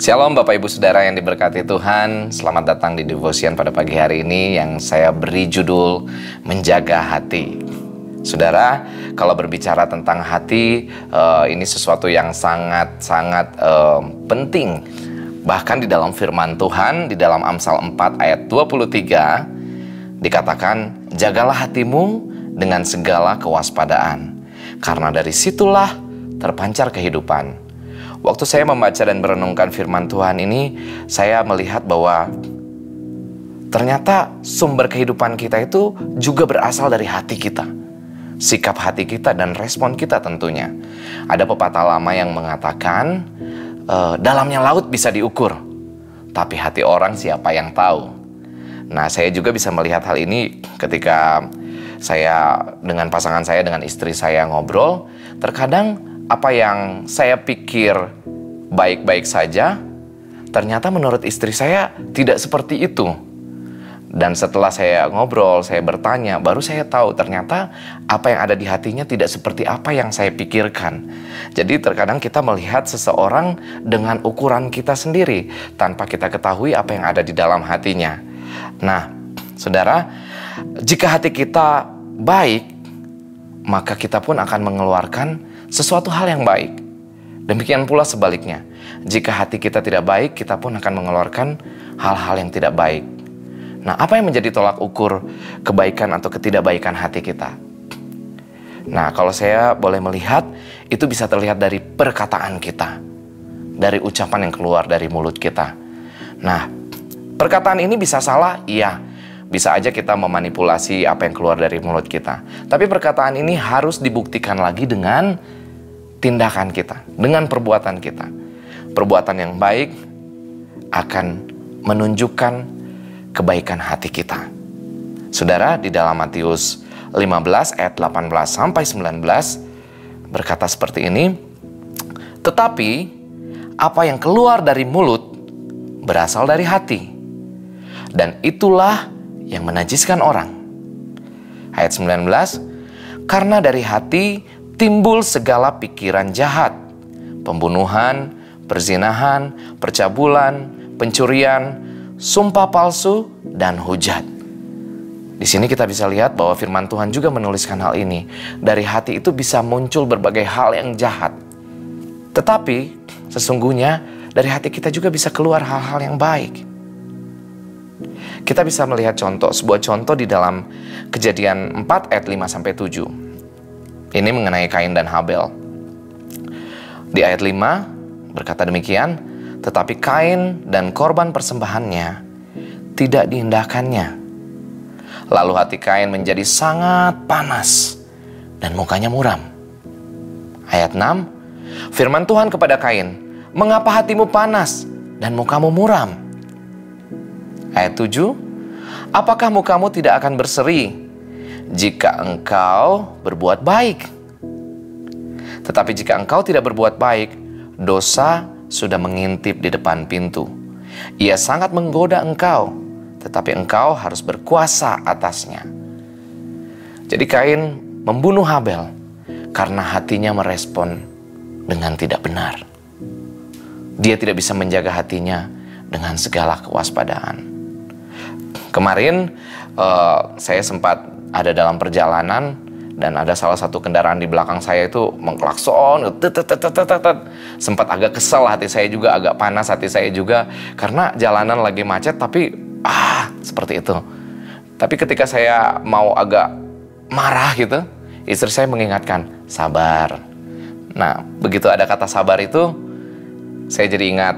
Shalom Bapak Ibu Saudara yang diberkati Tuhan. Selamat datang di Devotion pada pagi hari ini yang saya beri judul Menjaga Hati. Saudara, kalau berbicara tentang hati, ini sesuatu yang sangat penting. Bahkan di dalam firman Tuhan, di dalam Amsal 4 ayat 23, dikatakan, jagalah hatimu dengan segala kewaspadaan, karena dari situlah terpancar kehidupan. Waktu saya membaca dan merenungkan firman Tuhan ini, saya melihat bahwa ternyata sumber kehidupan kita itu juga berasal dari hati kita. Sikap hati kita dan respon kita tentunya. Ada pepatah lama yang mengatakan, dalamnya laut bisa diukur, tapi hati orang siapa yang tahu. Nah, saya juga bisa melihat hal ini ketika saya dengan pasangan saya, dengan istri saya ngobrol. Terkadang apa yang saya pikir baik-baik saja, ternyata menurut istri saya tidak seperti itu. Dan setelah saya ngobrol, saya bertanya, baru saya tahu ternyata apa yang ada di hatinya tidak seperti apa yang saya pikirkan. Jadi terkadang kita melihat seseorang dengan ukuran kita sendiri, tanpa kita ketahui apa yang ada di dalam hatinya. Nah, saudara, jika hati kita baik, maka kita pun akan mengeluarkan sesuatu hal yang baik. Demikian pula sebaliknya. Jika hati kita tidak baik, kita pun akan mengeluarkan hal-hal yang tidak baik. Nah, apa yang menjadi tolak ukur kebaikan atau ketidakbaikan hati kita? Nah, kalau saya boleh melihat, itu bisa terlihat dari perkataan kita, dari ucapan yang keluar dari mulut kita. Nah, perkataan ini bisa salah, iya. Bisa aja kita memanipulasi apa yang keluar dari mulut kita. Tapi perkataan ini harus dibuktikan lagi dengan tindakan kita, dengan perbuatan kita. Perbuatan yang baik akan menunjukkan kebaikan hati kita. Saudara, di dalam Matius 15 ayat 18 sampai 19 berkata seperti ini, tetapi apa yang keluar dari mulut berasal dari hati, dan itulah yang menajiskan orang. Ayat 19, karena dari hati timbul segala pikiran jahat, pembunuhan, perzinahan, percabulan, pencurian, sumpah palsu, dan hujat. Di sini kita bisa lihat bahwa firman Tuhan juga menuliskan hal ini. Dari hati itu bisa muncul berbagai hal yang jahat. Tetapi sesungguhnya dari hati kita juga bisa keluar hal-hal yang baik. Kita bisa melihat sebuah contoh di dalam Kejadian 4 ayat 5-7. Ini mengenai Kain dan Habel. Di ayat 5 berkata demikian, tetapi Kain dan korban persembahannya tidak diindahkannya. Lalu hati Kain menjadi sangat panas dan mukanya muram. Ayat 6, firman Tuhan kepada Kain, mengapa hatimu panas dan mukamu muram? Ayat 7, apakah mukamu tidak akan berseri jika engkau berbuat baik? Tetapi jika engkau tidak berbuat baik, dosa sudah mengintip di depan pintu. Ia sangat menggoda engkau, tetapi engkau harus berkuasa atasnya. Jadi Kain membunuh Habel karena hatinya merespon dengan tidak benar. Dia tidak bisa menjaga hatinya dengan segala kewaspadaan. Kemarin saya sempat ada dalam perjalanan dan ada salah satu kendaraan di belakang saya itu mengklakson, sempat agak kesel, hati saya juga agak panas, hati saya juga karena jalanan lagi macet, tapi seperti itu. Tapi ketika saya mau agak marah gitu, istri saya mengingatkan, sabar. Nah, begitu ada kata sabar itu, saya jadi ingat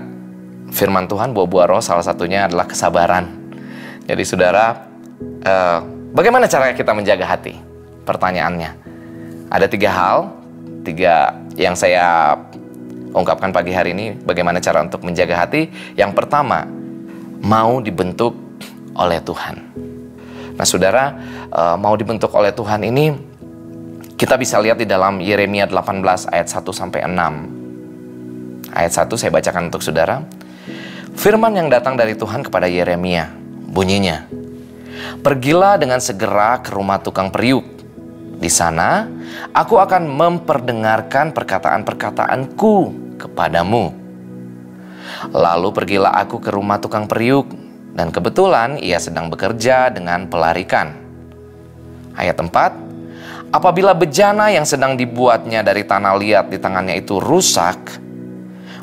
firman Tuhan, buah-buah roh salah satunya adalah kesabaran. Jadi saudara, bagaimana cara kita menjaga hati? Pertanyaannya, ada 3 hal, 3 yang saya ungkapkan pagi hari ini, bagaimana cara untuk menjaga hati. Yang pertama, mau dibentuk oleh Tuhan. Nah saudara, mau dibentuk oleh Tuhan ini, kita bisa lihat di dalam Yeremia 18 ayat 1-6. Ayat 1 saya bacakan untuk saudara. Firman yang datang dari Tuhan kepada Yeremia, bunyinya, pergilah dengan segera ke rumah tukang periuk. Di sana, aku akan memperdengarkan perkataan-perkataanku kepadamu. Lalu pergilah aku ke rumah tukang periuk, dan kebetulan ia sedang bekerja dengan pelarikan. Ayat 4, apabila bejana yang sedang dibuatnya dari tanah liat di tangannya itu rusak,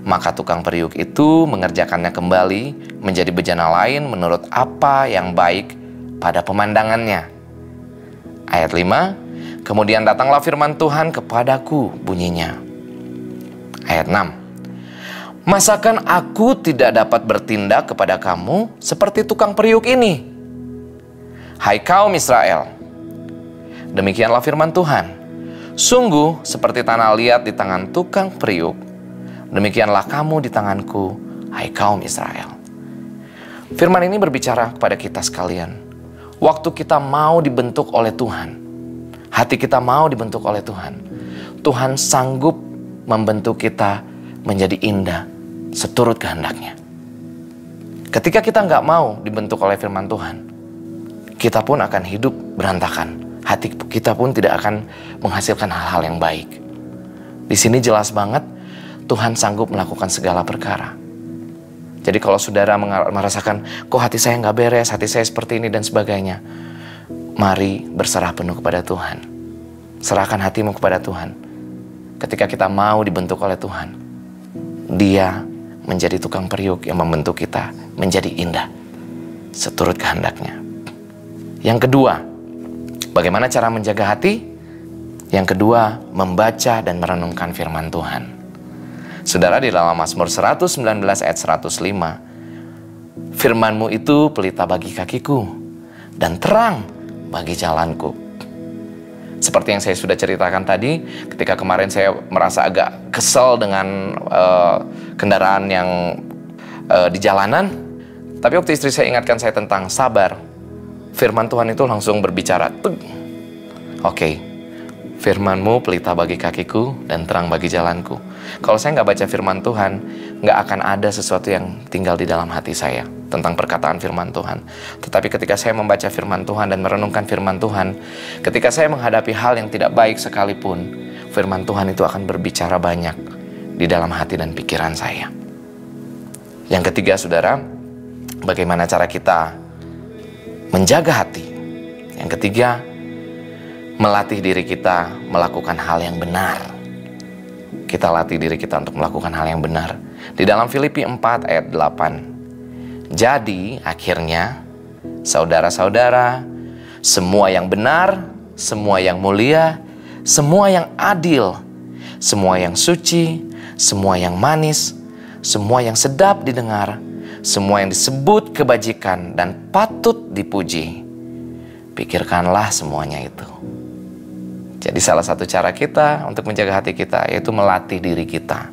maka tukang periuk itu mengerjakannya kembali menjadi bejana lain menurut apa yang baik pada pemandangannya. Ayat 5, kemudian datanglah firman Tuhan kepadaku, bunyinya. Ayat 6, masakan aku tidak dapat bertindak kepada kamu seperti tukang periuk ini? Hai kaum Israel, demikianlah firman Tuhan. Sungguh seperti tanah liat di tangan tukang periuk, demikianlah kamu di tanganku, hai kaum Israel. Firman ini berbicara kepada kita sekalian. Waktu kita mau dibentuk oleh Tuhan, hati kita mau dibentuk oleh Tuhan, Tuhan sanggup membentuk kita menjadi indah seturut kehendaknya. Ketika kita nggak mau dibentuk oleh firman Tuhan, kita pun akan hidup berantakan. Hati kita pun tidak akan menghasilkan hal-hal yang baik. Di sini jelas banget Tuhan sanggup melakukan segala perkara. Jadi kalau saudara merasakan, kok hati saya nggak beres, hati saya seperti ini dan sebagainya, mari berserah penuh kepada Tuhan. Serahkan hatimu kepada Tuhan. Ketika kita mau dibentuk oleh Tuhan, Dia menjadi tukang periuk yang membentuk kita menjadi indah seturut kehendaknya. Yang kedua, bagaimana cara menjaga hati? Yang kedua, membaca dan merenungkan firman Tuhan. Saudara, di dalam Mazmur 119 ayat 105, firman-Mu itu pelita bagi kakiku dan terang bagi jalanku. Seperti yang saya sudah ceritakan tadi, ketika kemarin saya merasa agak kesel dengan kendaraan yang di jalanan, tapi waktu istri saya ingatkan saya tentang sabar, firman Tuhan itu langsung berbicara. Oke, firman-Mu pelita bagi kakiku dan terang bagi jalanku. Kalau saya nggak baca firman Tuhan, nggak akan ada sesuatu yang tinggal di dalam hati saya tentang perkataan firman Tuhan. Tetapi ketika saya membaca firman Tuhan dan merenungkan firman Tuhan, ketika saya menghadapi hal yang tidak baik sekalipun, firman Tuhan itu akan berbicara banyak di dalam hati dan pikiran saya. Yang ketiga, saudara, bagaimana cara kita menjaga hati? Yang ketiga, melatih diri kita melakukan hal yang benar. Kita latih diri kita untuk melakukan hal yang benar. Di dalam Filipi 4 ayat 8. Jadi akhirnya, saudara-saudara, semua yang benar, semua yang mulia, semua yang adil, semua yang suci, semua yang manis, semua yang sedap didengar, semua yang disebut kebajikan dan patut dipuji, pikirkanlah semuanya itu. Jadi salah satu cara kita untuk menjaga hati kita yaitu melatih diri kita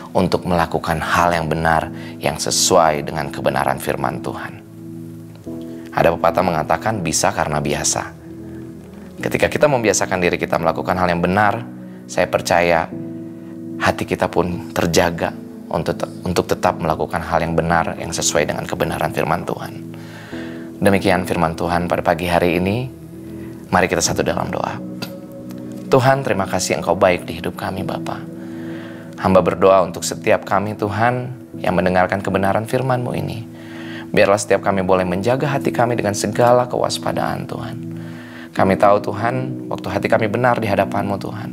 untuk melakukan hal yang benar yang sesuai dengan kebenaran firman Tuhan. Ada pepatah mengatakan bisa karena biasa. Ketika kita membiasakan diri kita melakukan hal yang benar, saya percaya hati kita pun terjaga untuk tetap melakukan hal yang benar yang sesuai dengan kebenaran firman Tuhan. Demikian firman Tuhan pada pagi hari ini. Mari kita satu dalam doa. Tuhan, terima kasih Engkau baik di hidup kami, Bapa. Hamba berdoa untuk setiap kami, Tuhan, yang mendengarkan kebenaran firman-Mu ini. Biarlah setiap kami boleh menjaga hati kami dengan segala kewaspadaan, Tuhan. Kami tahu, Tuhan, waktu hati kami benar di hadapan-Mu, Tuhan,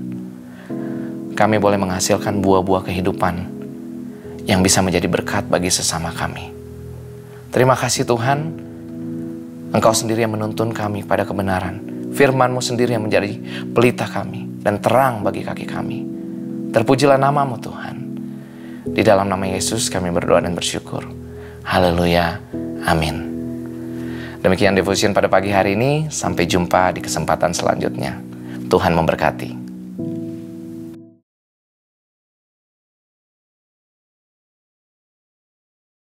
kami boleh menghasilkan buah-buah kehidupan yang bisa menjadi berkat bagi sesama kami. Terima kasih, Tuhan, Engkau sendiri yang menuntun kami pada kebenaran. Firman-Mu sendiri yang menjadi pelita kami dan terang bagi kaki kami. Terpujilah nama-Mu, Tuhan. Di dalam nama Yesus kami berdoa dan bersyukur. Haleluya. Amin. Demikian devotion pada pagi hari ini. Sampai jumpa di kesempatan selanjutnya. Tuhan memberkati.